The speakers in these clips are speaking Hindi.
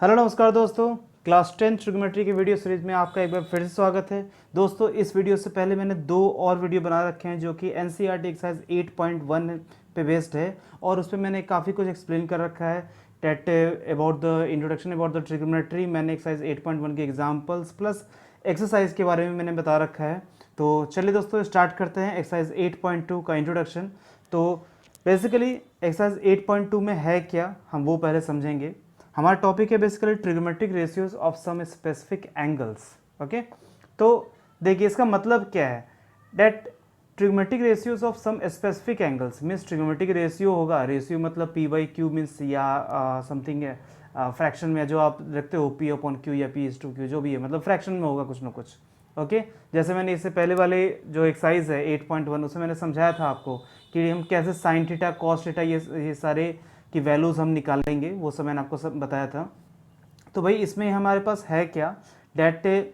हेलो नमस्कार दोस्तों, क्लास 10 ट्रिग्नोमेट्री की वीडियो सीरीज में आपका एक बार फिर से स्वागत है। दोस्तों, इस वीडियो से पहले मैंने दो और वीडियो बना रखे हैं जो कि एनसीईआरटी एक्सरसाइज 8.1 पे बेस्ड है और उस पर मैंने काफ़ी कुछ एक्सप्लेन कर रखा है। That about the introduction about the trigonometry, मैंने एक्सरसाइज 8.1 के एग्जाम्पल्स प्लस एक्सरसाइज के बारे में मैंने बता रखा है। तो चलिए दोस्तों स्टार्ट करते हैं एक्सरसाइज 8.2 का इंट्रोडक्शन। तो बेसिकली एक्सरसाइज 8.2 में है क्या, हम वो पहले समझेंगे। हमारा टॉपिक है basically trigonometric ratios of some specific angles. Okay, तो देखिए इसका मतलब क्या है। That trigonometric ratios of some specific angles means trigonometric ratio होगा। रेशियो मतलब पी बाई क्यू मीन्स या समथिंग है फ्रैक्शन में जो आप रखते हो पी अपॉन क्यू या पी इज टू क्यू, जो भी है मतलब फ्रैक्शन में होगा कुछ ना कुछ। ओके, जैसे मैंने इससे पहले वाले जो एक्सरसाइज है 8.1 उसमें मैंने समझाया था आपको कि हम कैसे साइन थीटा कॉस थीटा ये सारे की वैल्यूज़ हम निकालेंगे, वो सब मैंने आपको सब बताया था। तो भाई इसमें हमारे पास है क्या, डेट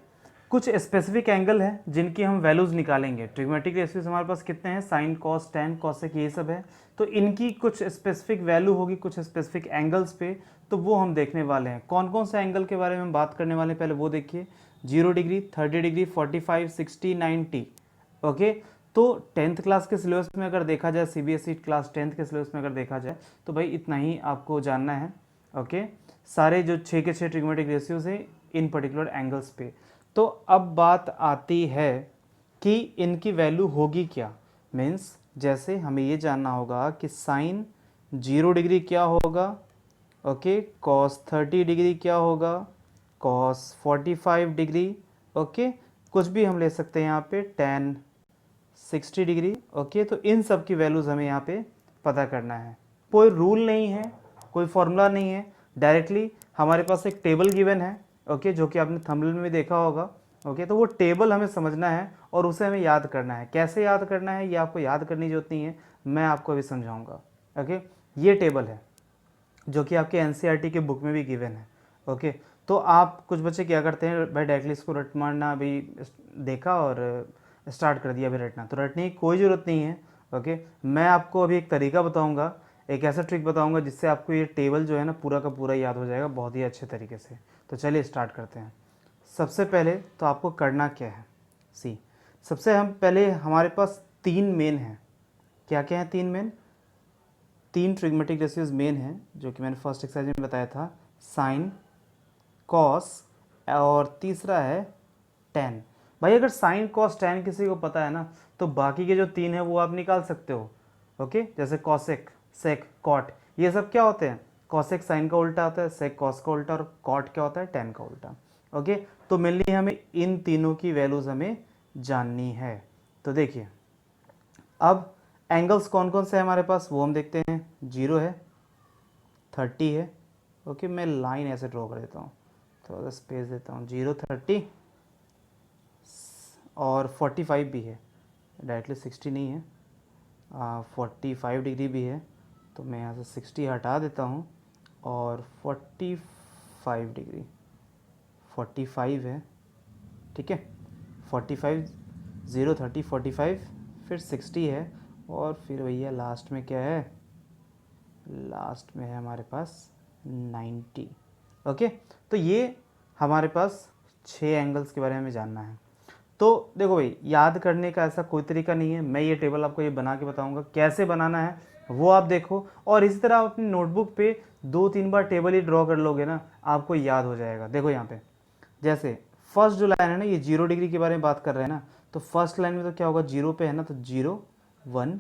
कुछ स्पेसिफिक एंगल है जिनकी हम वैल्यूज़ निकालेंगे। ट्रिग्नोमेट्रिक रेशियोज हमारे पास कितने हैं, साइन कॉस टेन कॉसेक ये सब है। तो इनकी कुछ स्पेसिफिक वैल्यू होगी कुछ स्पेसिफिक एंगल्स पे, तो वो हम देखने वाले हैं। कौन कौन से एंगल के बारे में हम बात करने वाले हैं पहले वो देखिए। 0 डिग्री, 30 डिग्री, 45, 60, 90। ओके, तो 10th क्लास के सिलेबस में अगर देखा जाए, सीबीएसई क्लास 10th के सिलेबस में अगर देखा जाए तो भाई इतना ही आपको जानना है। ओके, सारे जो 6 के 6 ट्रिग्नोमेट्रिक रेशियोज हैं इन पर्टिकुलर एंगल्स पे। तो अब बात आती है कि इनकी वैल्यू होगी क्या। मीन्स जैसे हमें ये जानना होगा कि साइन 0 डिग्री क्या होगा, ओके, कॉस 30 डिग्री क्या होगा, कॉस 45 डिग्री, ओके, कुछ भी हम ले सकते हैं यहाँ पे, टेन 60 डिग्री। ओके, तो इन सब की वैल्यूज़ हमें यहाँ पे पता करना है। कोई रूल नहीं है, कोई फॉर्मूला नहीं है, डायरेक्टली हमारे पास एक टेबल गिवन है। ओके, जो कि आपने थंबनेल में देखा होगा। ओके, तो वो टेबल हमें समझना है और उसे हमें याद करना है। कैसे याद करना है ये आपको याद करने की जरूरत नहीं है, मैं आपको अभी समझाऊंगा। ओके, ये टेबल है जो कि आपके एनसीईआरटी के बुक में भी गिवन है। ओके, तो आप कुछ बच्चे क्या करते हैं भाई, डायरेक्टली इसको रट मारना, अभी देखा और स्टार्ट कर दिया अभी रटना, तो रटने की कोई ज़रूरत नहीं है। ओके, मैं आपको अभी एक तरीका बताऊंगा, एक ऐसा ट्रिक बताऊंगा जिससे आपको ये टेबल जो है ना पूरा का पूरा याद हो जाएगा बहुत ही अच्छे तरीके से। तो चलिए स्टार्ट करते हैं। सबसे पहले तो आपको करना क्या है, सी सबसे हम पहले हमारे पास तीन मेन हैं। क्या क्या है तीन मेन, तीन ट्रिग्नोमेट्रिक रेशियोज मेन हैं जो कि मैंने फर्स्ट एक्सरसाइज में बताया था, साइन कॉस और तीसरा है टेन। भाई अगर साइन कॉस टेन किसी को पता है ना तो बाकी के जो तीन है वो आप निकाल सकते हो। ओके, जैसे कॉसेक सेक कॉट ये सब क्या होते हैं, कॉसेक साइन का उल्टा होता है, सेक कॉस का उल्टा और कॉट क्या होता है, टेन का उल्टा। ओके, तो मेनली हमें इन तीनों की वैल्यूज हमें जाननी है। तो देखिए अब एंगल्स कौन कौन से हैं हमारे पास वो हम देखते हैं। 0 है, 30 है। ओके, मैं लाइन ऐसे ड्रॉ कर देता हूँ, थोड़ा सा स्पेस देता हूँ। 0, 30 और 45 भी है, डायरेक्टली 60 नहीं है, 45 डिग्री भी है। तो मैं यहाँ से 60 हटा देता हूँ और 45 डिग्री, 45 है, ठीक है। 45, 0, 30, 45 फिर 60 है और फिर भैया लास्ट में क्या है, लास्ट में है हमारे पास 90। ओके, तो ये हमारे पास 6 एंगल्स के बारे में जानना है। तो देखो भाई याद करने का ऐसा कोई तरीका नहीं है, मैं ये टेबल आपको ये बना के बताऊंगा कैसे बनाना है वो आप देखो, और इसी तरह आप अपनी नोटबुक पे 2-3 बार टेबल ही ड्रॉ कर लोगे ना आपको याद हो जाएगा। देखो यहाँ पे जैसे फर्स्ट जो लाइन है ना, ये 0 डिग्री के बारे में बात कर रहे हैं ना, तो फर्स्ट लाइन में तो क्या होगा, 0 पे है ना, तो 0 1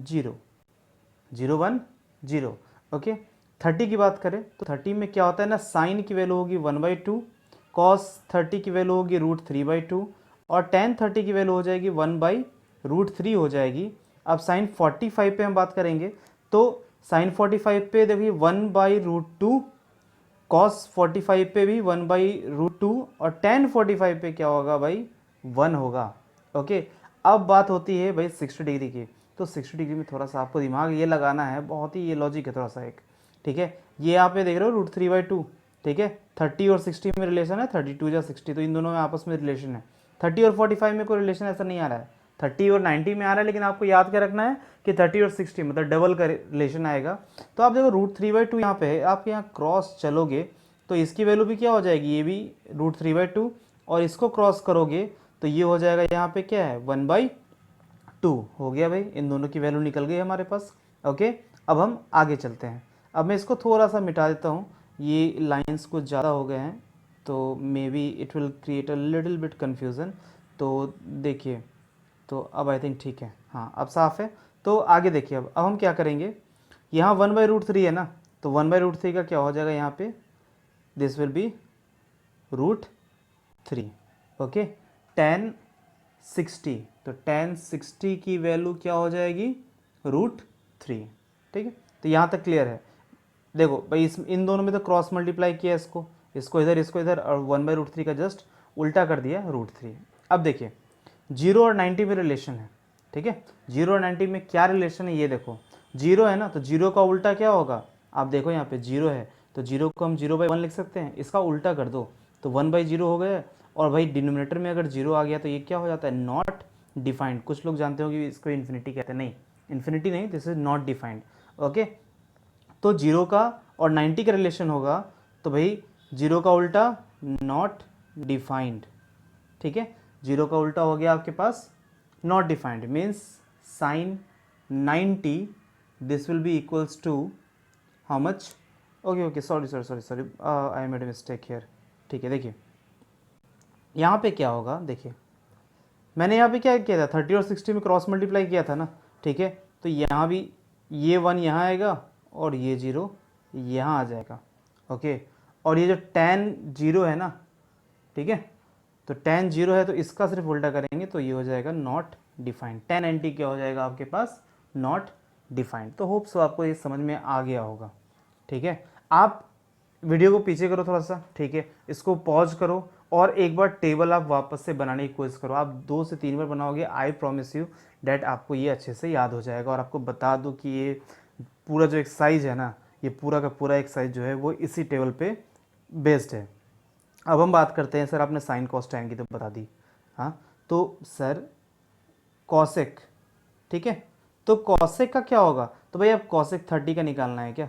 0, 0 1 0। ओके, 30 की बात करें तो 30 में क्या होता है ना, साइन की वैल्यू होगी 1/2, कॉस 30 की वैल्यू होगी √3/2 और टेन 30 की वैल्यू हो जाएगी 1/√3 हो जाएगी। अब साइन 45 पे हम बात करेंगे तो साइन 45 पे देखिए 1/√2, कॉस 45 पे भी 1/√2 और टेन 45 पे क्या होगा भाई, 1 होगा। ओके, अब बात होती है भाई 60 डिग्री की। तो 60 डिग्री में थोड़ा सा आपको दिमाग ये लगाना है, बहुत ही ये लॉजिक है थोड़ा सा एक, ठीक है। ये आप पे देख रहे हो √3/2, ठीक है। 30 और 60 में रिलेशन है, 32 या 60, तो इन दोनों में आपस में रिलेशन है। 30 और 45 में कोई रिलेशन ऐसा नहीं आ रहा है, 30 और 90 में आ रहा है, लेकिन आपको याद क्या रखना है कि 30 और 60 मतलब डबल का रिलेशन आएगा। तो आप देखो √3/2 यहाँ पे है, आप यहाँ क्रॉस चलोगे तो इसकी वैल्यू भी क्या हो जाएगी, ये भी √3/2, और इसको क्रॉस करोगे तो ये हो जाएगा यहाँ पे क्या है 1/2 हो गया भाई, इन दोनों की वैल्यू निकल गई हमारे पास। ओके, अब हम आगे चलते हैं। अब मैं इसको थोड़ा सा मिटा देता हूँ, ये लाइंस कुछ ज़्यादा हो गए हैं तो may be it will create a little bit confusion. तो देखिए, तो अब आई थिंक ठीक है, हाँ अब साफ़ है। तो आगे देखिए, अब हम क्या करेंगे, यहाँ 1/√3 है ना, तो 1/√3 का क्या हो जाएगा यहाँ पे, this will B √3। Okay, tan 60, तो tan 60 की वैल्यू क्या हो जाएगी √3। ठीक है, तो यहाँ तक क्लियर है। देखो भाई, इस इन दोनों में तो क्रॉस मल्टीप्लाई किया इसको इसको इधर, और 1/√3 का जस्ट उल्टा कर दिया √3। अब देखिए 0 और 90 में रिलेशन है, ठीक है, 0 और 90 में क्या रिलेशन है, ये देखो 0 है ना, तो 0 का उल्टा क्या होगा, आप देखो यहाँ पे 0 है तो 0 को हम 0/1 लिख सकते हैं, इसका उल्टा कर दो तो 1/0 हो गया। और भाई डिनोमिनेटर में अगर 0 आ गया तो ये क्या हो जाता है, नॉट डिफाइंड। कुछ लोग जानते हो कि इसको इन्फिनिटी कहते हैं, नहीं इन्फिनिटी नहीं, this is not defined. Okay, तो 0 का और 90 का रिलेशन होगा, तो भाई 0 का उल्टा नॉट डिफाइंड। ठीक है, 0 का उल्टा हो गया आपके पास not defined, means sine 90 this will be equals to how much. Okay, sorry I made a mistake here. ठीक है, देखिए यहाँ पे क्या होगा, देखिए मैंने यहाँ पे क्या किया था, 30 और 60 में क्रॉस मल्टीप्लाई किया था ना। ठीक है, तो यहाँ भी ये 1 यहाँ आएगा और ये 0 यहाँ आ जाएगा। ओके, और ये जो tan 0 है ना, ठीक है, तो tan 0 है तो इसका सिर्फ उल्टा करेंगे तो ये हो जाएगा नॉट डिफाइंड। tan एंटी क्या हो जाएगा आपके पास, नॉट डिफाइंड। तो होप सो आपको ये समझ में आ गया होगा। ठीक है, आप वीडियो को पीछे करो थोड़ा सा, ठीक है, इसको पॉज करो और एक बार टेबल आप वापस से बनाने की कोशिश करो। आप 2 से 3 बार बनाओगे, आई प्रॉमिस यू डैट आपको ये अच्छे से याद हो जाएगा। और आपको बता दूं कि ये पूरा जो एक्सरसाइज है ना, ये पूरा का पूरा एक्सरसाइज जो है वो इसी टेबल पे बेस्ड है। अब हम बात करते हैं, सर आपने साइन कॉस टैन की तो बता दी, हाँ तो सर कॉसेक, ठीक है, तो कॉसेक का क्या होगा, तो भाई अब कॉसेक 30 का निकालना है क्या,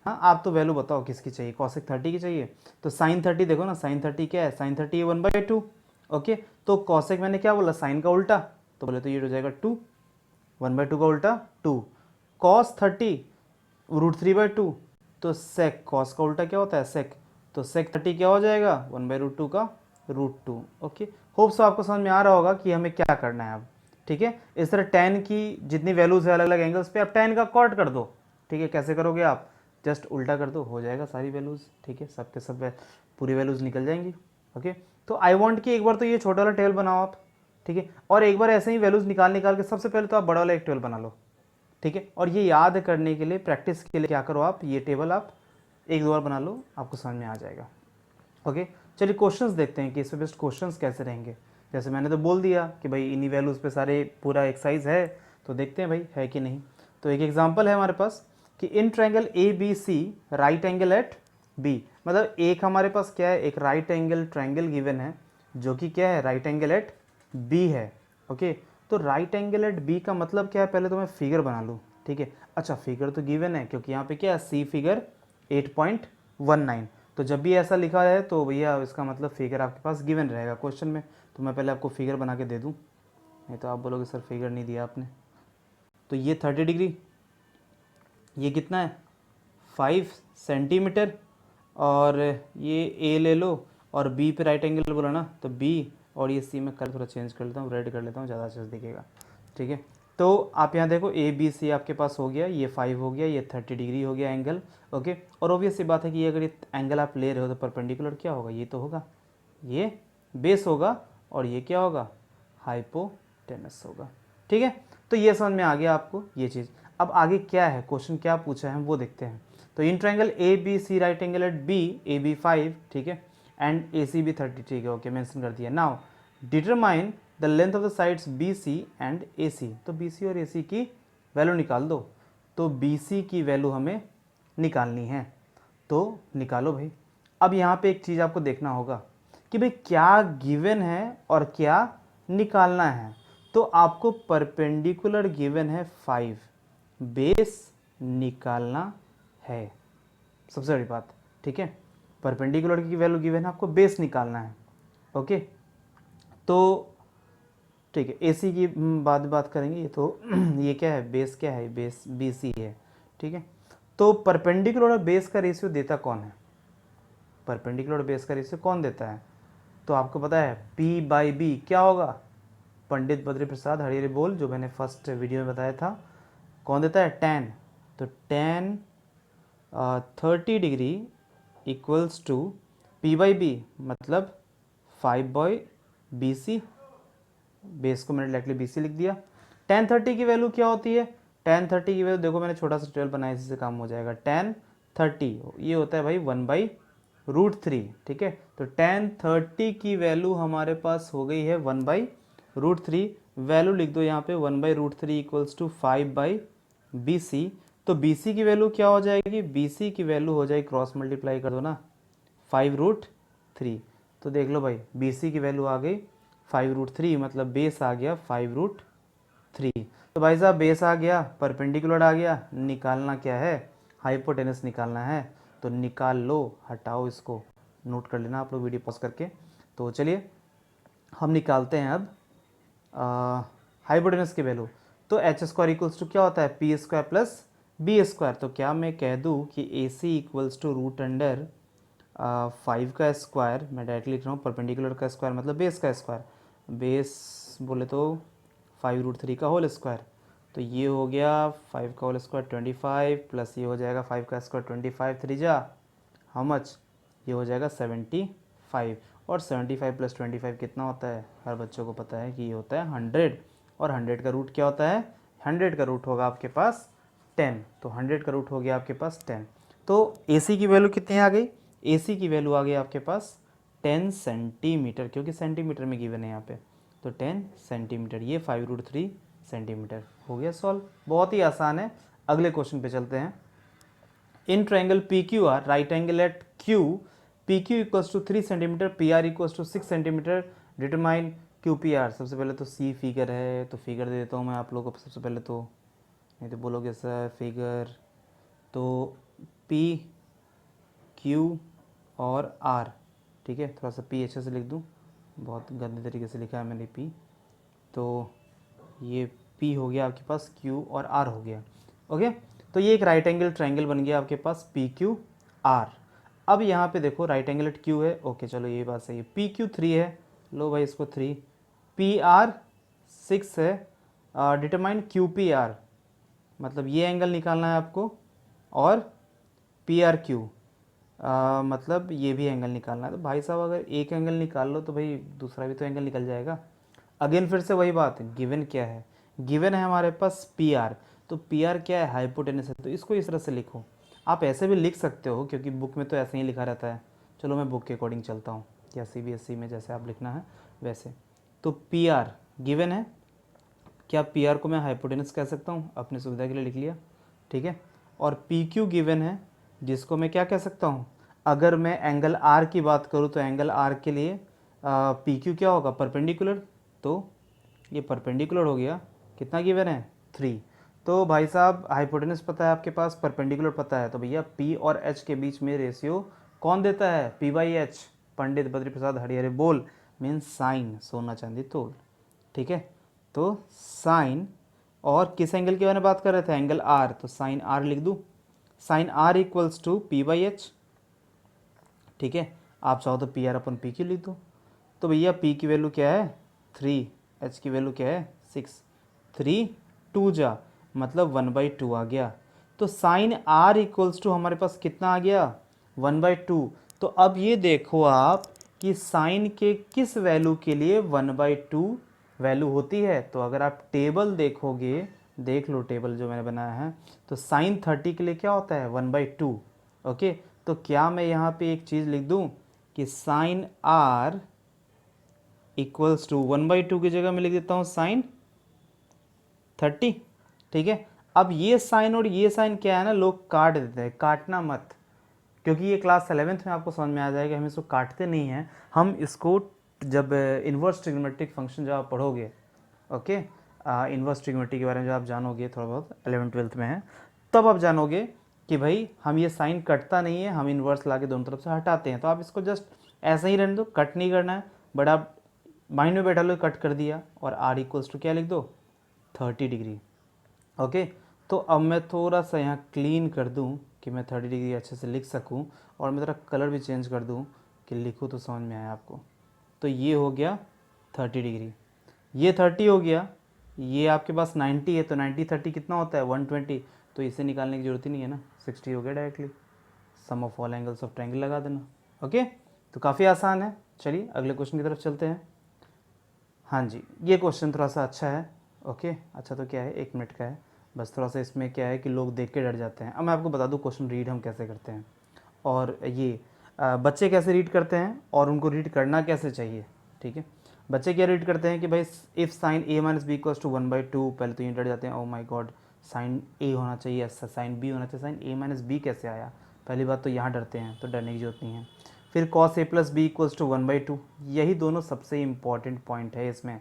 हाँ आप तो वैल्यू बताओ किसकी चाहिए, कॉसेक 30 की चाहिए। तो साइन 30 देखो ना, साइन 30 क्या है, साइन 30 है 1/2। ओके, तो कॉसेक मैंने क्या बोला, साइन का उल्टा, तो बोले तो ये हो जाएगा 2, 1/2 का उल्टा 2। कॉस 30 √3/2, तो सेक, कॉस का उल्टा क्या होता है सेक, तो सेक 30 क्या हो जाएगा 1/√2 का √2। ओके, होप सो आपको समझ में आ रहा होगा कि हमें क्या करना है अब। ठीक है, इस तरह tan की जितनी वैल्यूज है अलग अलग एंगल्स पे, अब tan का कॉट कर दो। ठीक है, कैसे करोगे आप, जस्ट उल्टा कर दो, हो जाएगा सारी वैल्यूज़। ठीक है, सब के सब पूरी वैल्यूज़ निकल जाएंगी। ओके, तो आई वांट कि एक बार तो ये छोटा वाला टेबल बनाओ आप, ठीक है, और एक बार ऐसे ही वैल्यूज़ निकाल के सबसे पहले तो आप बड़ा वाला एक टेबल बना लो। ठीक है, और ये याद करने के लिए, प्रैक्टिस के लिए क्या करो आप, ये टेबल आप 1-2 बार बना लो, आपको समझ में आ जाएगा। ओके, चलिए क्वेश्चंस देखते हैं कि इस पे बेस्ट क्वेश्चंस कैसे रहेंगे। जैसे मैंने तो बोल दिया कि भाई इन्हीं वैल्यूज़ पे सारे पूरा एक्सरसाइज है, तो देखते हैं भाई है कि नहीं। तो एक एग्जांपल है हमारे पास कि in triangle A B C right angle at B, मतलब एक हमारे पास क्या है, एक राइट एंगल ट्रायंगल गिवन है जो कि क्या है, राइट एंगल एट बी है। ओके, तो राइट एंगल एट बी का मतलब क्या है, पहले तो मैं फिगर बना लूँ। ठीक है, अच्छा फिगर तो गिवन है क्योंकि यहाँ पे क्या है, सी फिगर 8.19, तो जब भी ऐसा लिखा है तो भैया इसका मतलब फिगर आपके पास गिवन रहेगा क्वेश्चन में। तो मैं पहले आपको फिगर बना के दे दूँ, नहीं तो आप बोलोगे सर फिगर नहीं दिया आपने। तो ये 30 डिग्री, ये कितना है 5 सेंटीमीटर, और ये ए ले लो और बी पे राइट एंगल बोला ना, तो बी, और ये सी में कलर थोड़ा चेंज कर लेता हूँ, रेड कर लेता हूँ, ज़्यादा अच्छे से दिखेगा। ठीक है, तो आप यहाँ देखो ए बी सी आपके पास हो गया, ये 5 हो गया, ये 30 डिग्री हो गया एंगल। ओके, और ऑब्वियस सी बात है कि ये अगर ये एंगल आप ले रहे हो तो परपेंडिकुलर क्या होगा, ये तो होगा, ये बेस होगा, और ये क्या होगा, हाइपोटेनस होगा। ठीक है, तो ये समझ में आ गया आपको ये चीज़। अब आगे क्या है, क्वेश्चन क्या पूछा है वो देखते हैं। तो in triangle A B C right angle at B, A B 5, ठीक है, एंड ए सी भी 30, ठीक है, ओके मेंशन कर दिया। Now determine the length of the sides b c and a c, तो बी सी और ए सी की वैल्यू निकाल दो। तो बी सी की वैल्यू हमें निकालनी है, तो निकालो भाई। अब यहाँ पे एक चीज़ आपको देखना होगा कि भाई क्या गिवन है और क्या निकालना है। तो आपको परपेंडिकुलर गिवन है 5, बेस निकालना है, सबसे बड़ी बात। ठीक है, परपेंडिकुलर की वैल्यू गिवन है, आपको बेस निकालना है। ओके, तो ठीक है, एसी की बाद में बात करेंगे। ये तो ये क्या है, बेस क्या है, बेस बीसी है। ठीक है, तो परपेंडिकुलर और बेस का रेशियो देता कौन है, परपेंडिकुलर और बेस का रेशियो कौन देता है, तो आपको पता है P बाई बी क्या होगा, पंडित बद्री प्रसाद हरिहर बोल, जो मैंने फर्स्ट वीडियो में बताया था। कौन देता है, tan। तो tan 30 degree equals to P by B, मतलब 5 बाई बी सी, बेस को मैंने डायरेक्टली बी सी लिख दिया। tan 30 की वैल्यू क्या होती है, tan 30 की वैल्यू देखो मैंने छोटा सा ट्वेल्व बनाया, इससे काम हो जाएगा। tan 30 ये होता है भाई 1/√3। ठीक है, तो tan 30 की वैल्यू हमारे पास हो गई है 1/√3। वैल्यू लिख दो यहाँ पे 1/√3 इक्वल्स टू 5/BC। तो BC की वैल्यू क्या हो जाएगी, BC की वैल्यू हो जाएगी, क्रॉस मल्टीप्लाई कर दो ना, 5√3। तो देख लो भाई BC की वैल्यू आ गई 5√3, मतलब बेस आ गया 5√3। तो भाई साहब बेस आ गया, परपेंडिकुलर आ गया, निकालना क्या है, हाइपोटेनस निकालना है। तो निकाल लो, हटाओ इसको, नोट कर लेना आप लोग वीडियो पॉज करके। तो चलिए हम निकालते हैं अब हाइपोटेनस की वैल्यू। तो एच स्क्वायर इक्वल्स टू क्या होता है, P square plus B square. तो क्या मैं कह दूँ कि A C equals to root under 5 का स्क्वायर, मैं डायरेक्टली लिख रहा हूँ, परपेंडिकुलर का स्क्वायर मतलब बेस का स्क्वायर, बेस बोले तो 5√3 का होल स्क्वायर। तो ये हो गया 5 का होल स्क्वायर 25, प्लस ये हो जाएगा 5 का स्क्वायर 25, 3 जा हाउ मच, ये हो जाएगा 75। और 75 प्लस 25 कितना होता है, हर बच्चों को पता है कि ये होता है 100। और 100 का रूट क्या होता है, 100 का रूट होगा आपके पास 10। तो 100 का रूट हो गया आपके पास 10। तो AC की वैल्यू कितनी आ गई, AC की वैल्यू आ गई आपके पास 10 सेंटीमीटर, क्योंकि सेंटीमीटर में गिवन है यहाँ पे। तो 10 सेंटीमीटर, ये 5√3 सेंटीमीटर हो गया सॉल्व। बहुत ही आसान है। अगले क्वेश्चन पे चलते हैं। In triangle PQR, right angle at Q, PQ equals to 3 centimetre, PR equals to 6 centimetre, determine QPR। सबसे पहले तो C फिगर है, तो फिगर दे देता हूँ मैं आप लोगों को सबसे पहले, तो नहीं तो बोलोगे सर फिगर, तो P Q और R। ठीक है, थोड़ा सा P अच्छे से लिख दूँ, बहुत गंदे तरीके से लिखा है मैंने P। तो ये P हो गया आपके पास, Q और R हो गया। ओके, तो ये एक राइट एंगल ट्रायंगल बन गया आपके पास PQR। अब यहाँ पे देखो राइट एंगल एट Q है, ओके चलो ये बात सही है। PQ 3 है, लो भाई इसको 3, PR 6 है, डिटरमाइन QPR, मतलब ये एंगल निकालना है आपको, और PRQ मतलब ये भी एंगल निकालना है। तो भाई साहब अगर एक एंगल निकाल लो तो भाई दूसरा भी तो एंगल निकल जाएगा। अगेन फिर से वही बात है, गिवन क्या है, गिवन है हमारे पास PR। तो PR क्या है, हाइपोटेनस है, तो इसको इस तरह से लिखो। आप ऐसे भी लिख सकते हो क्योंकि बुक में तो ऐसे ही लिखा रहता है। चलो मैं बुक के अकॉर्डिंग चलता हूँ, या CBSE में जैसे आप लिखना है वैसे। तो PR गिवन है, क्या PR को मैं हाइपोटेनस कह सकता हूँ, अपनी सुविधा के लिए लिख लिया। ठीक है, और PQ गिवन है, जिसको मैं क्या कह सकता हूँ, अगर मैं एंगल R की बात करूँ तो एंगल R के लिए PQ क्या होगा, परपेंडिकुलर। तो ये परपेंडिकुलर हो गया, कितना गिवन है 3। तो भाई साहब हाइपोटेनस पता है आपके पास, परपेंडिकुलर पता है, तो भैया P और H के बीच में रेशियो कौन देता है, P/H, पंडित बद्री प्रसाद हरिहर बोल, मीन्स साइन, सोना चांदी तोल। ठीक है, तो साइन, और किस एंगल के बारे में बात कर रहे थे, एंगल R, तो साइन R लिख दूँ, sign R equals to P/H। ठीक है, आप चाहो तो PR अपन PQ लिख दो। तो भैया P की वैल्यू क्या है 3, H की वैल्यू क्या है 6, 3 2 जा मतलब 1/2 आ गया। तो साइन R इक्वल्स टू हमारे पास कितना आ गया 1/2। तो अब ये देखो आप कि साइन के किस वैल्यू के लिए 1/2 वैल्यू होती है। तो अगर आप टेबल देखोगे, देख लो टेबल जो मैंने बनाया है, तो साइन 30 के लिए क्या होता है 1/2। ओके, तो क्या मैं यहाँ पे एक चीज़ लिख दूँ कि साइन R इक्वल्स टू 1/2 की जगह मैं लिख देता हूँ साइन 30। ठीक है, अब ये साइन और ये साइन क्या है ना, लोग काट देते हैं, काटना मत, क्योंकि ये क्लास 11th में आपको समझ में आ जाएगा, हम इसको काटते नहीं हैं, हम इसको जब इन्वर्स ट्रिग्नोमेट्रिक फंक्शन जब आप पढ़ोगे, ओके, इन्वर्स ट्रिग्नोमेट्री के बारे में जब आप जानोगे, थोड़ा बहुत 11th 12th में है, तब आप जानोगे कि भाई हम ये साइन कटता नहीं है, हम इन्वर्स ला के दोनों तरफ से हटाते हैं। तो आप इसको जस्ट ऐसा ही रहने दो, कट नहीं करना है, बट आप माइंड में बैठा लो कट कर दिया, और आर इक्वल्स टू क्या लिख दो 30 डिग्री। ओके, तो अब मैं थोड़ा सा यहाँ क्लीन कर दूँ कि मैं 30 डिग्री अच्छे से लिख सकूँ, और मैं थोड़ा कलर भी चेंज कर दूँ कि लिखूँ तो समझ में आए आपको। तो ये हो गया 30 डिग्री, ये 30 हो गया, ये आपके पास 90 है, तो 90 30 कितना होता है 120, तो इसे निकालने की जरूरत ही नहीं है ना, 60 हो गया directly. Sum of all angles of triangle लगा देना। ओके, तो काफ़ी आसान है। चलिए अगले क्वेश्चन की तरफ चलते हैं। हाँ जी, ये क्वेश्चन थोड़ा सा अच्छा है। ओके, अच्छा तो क्या है, 1 मिनट का है बस। थोड़ा सा इसमें क्या है कि लोग देख के डर जाते हैं। अब मैं आपको बता दूँ क्वेश्चन रीड हम कैसे करते हैं, और ये बच्चे कैसे रीड करते हैं, और उनको रीड करना कैसे चाहिए। ठीक है, बच्चे क्या रीड करते हैं कि भाई if sine A minus B equals to 1/2, पहले तो ये डर जाते हैं, oh my god sine A होना चाहिए, ऐसा साइन बी होना चाहिए, साइन ए माइनस बी कैसे आया, पहली बात तो यहाँ डरते हैं, तो डरने की जरूरत नहीं है। फिर cos A plus B equals to 1/2, यही दोनों सबसे इंपॉर्टेंट पॉइंट है इसमें।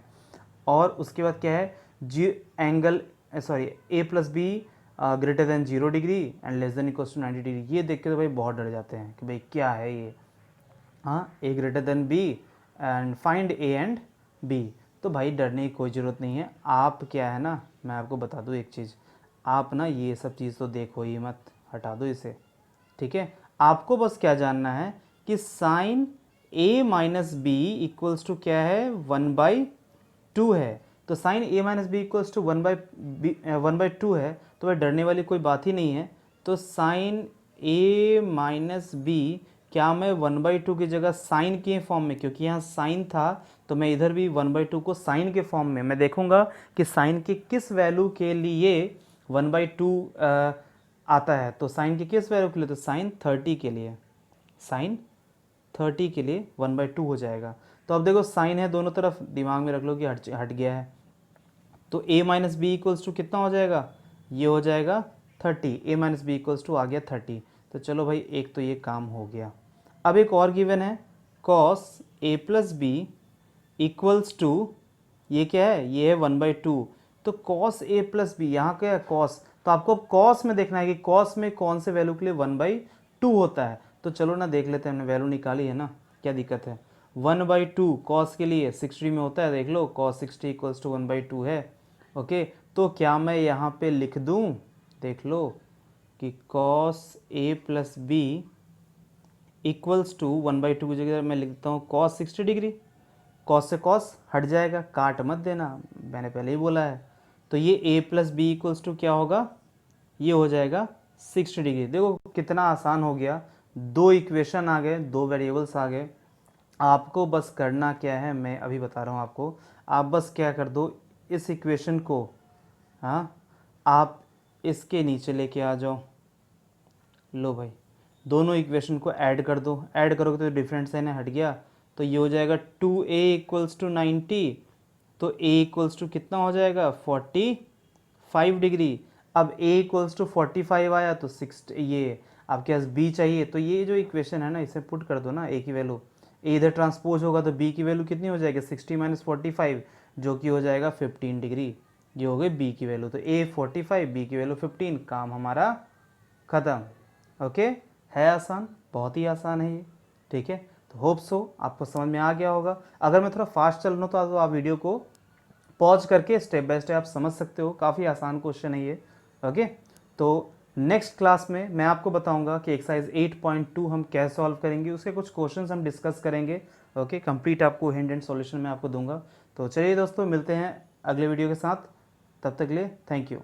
और उसके बाद क्या है, g angle sorry a plus b greater than 0 degree and less than equals to 90 degree. ये देख के तो भाई बहुत डर जाते हैं कि भाई क्या है ये, हाँ a greater than b and find a and b. तो भाई डरने की कोई ज़रूरत नहीं है। आप क्या है ना, मैं आपको बता दूँ एक चीज़, आप ना ये सब चीज़ तो देखो ही मत, हटा दो इसे। ठीक है, आपको बस क्या जानना है कि sine A minus B equals to क्या है 1/2 है। तो sine A minus B equals to 1/2 है, तो भाई डरने वाली कोई बात ही नहीं है। तो साइन ए माइनस बी, क्या मैं 1/2 की जगह साइन के फॉर्म में, क्योंकि यहाँ साइन था तो मैं इधर भी 1/2 को साइन के फॉर्म में मैं देखूंगा कि साइन के किस वैल्यू के लिए 1/2 आता है। तो साइन के किस वैल्यू के लिए, तो साइन 30 के लिए, साइन 30 के लिए 1/2 हो जाएगा। तो अब देखो साइन है दोनों तरफ, दिमाग में रख लो कि हट गया है। तो a minus B equals to कितना हो जाएगा, ये हो जाएगा 30, a minus B equals to आ गया 30। तो चलो भाई एक तो ये काम हो गया। अब एक और गिवन है, cos a plus B equals to, ये क्या है, ये है 1/2। तो cos a प्लस बी, यहाँ क्या है cos, तो आपको cos में देखना है कि cos में कौन से वैल्यू के लिए 1/2 होता है। तो चलो ना देख लेते हैं, हमने वैल्यू निकाली है ना, क्या दिक्कत है। 1/2 cos के लिए 60 में होता है, देख लो cos 60 इक्वल्स टू 1/2 है। ओके, तो क्या मैं यहाँ पे लिख दूँ, देख लो कि cos a plus B equals to 1/2 की जगह मैं लिखता हूँ cos 60 डिग्री। cos से cos हट जाएगा, काट मत देना, मैंने पहले ही बोला है। तो ये a plus B equals to क्या होगा, ये हो जाएगा 60 डिग्री। देखो कितना आसान हो गया, दो इक्वेशन आ गए, दो वेरिएबल्स आ गए। आपको बस करना क्या है, मैं अभी बता रहा हूँ आपको, आप बस क्या कर दो, इस इक्वेशन को, हाँ आप इसके नीचे लेके आ जाओ। लो भाई, दोनों इक्वेशन को ऐड कर दो, ऐड करोगे तो डिफरेंट साइन हट गया, तो ये हो जाएगा 2a इक्वल्स टू 90। तो a इक्वल्स टू कितना हो जाएगा 45 डिग्री। अब a इक्वल्स टू 45 आया तो 6, ये आपके पास b चाहिए, तो ये जो इक्वेशन है ना इसे पुट कर दो ना, a की वैल्यू, a इधर ट्रांसपोज होगा तो b की वैल्यू कितनी हो जाएगी 60 माइनस 45, जो कि हो जाएगा 15 डिग्री। ये हो गई b की वैल्यू, तो a 45, b की वैल्यू 15, काम हमारा ख़त्म। ओके, है आसान, बहुत ही आसान है ये। ठीक है, तो होप सो आपको समझ में आ गया होगा। अगर मैं थोड़ा फास्ट चल रहा हूँ तो आप वीडियो को पॉज करके स्टेप बाय स्टेप आप समझ सकते हो, काफ़ी आसान क्वेश्चन है ये। ओके, तो नेक्स्ट क्लास में मैं आपको बताऊंगा कि एक्सरसाइज 8.2 हम कैसे सॉल्व करेंगे, उसके कुछ क्वेश्चंस हम डिस्कस करेंगे। ओके, कंप्लीट आपको हिंट एंड सॉल्यूशन मैं आपको दूंगा। तो चलिए दोस्तों, मिलते हैं अगले वीडियो के साथ, तब तक के लिए थैंक यू।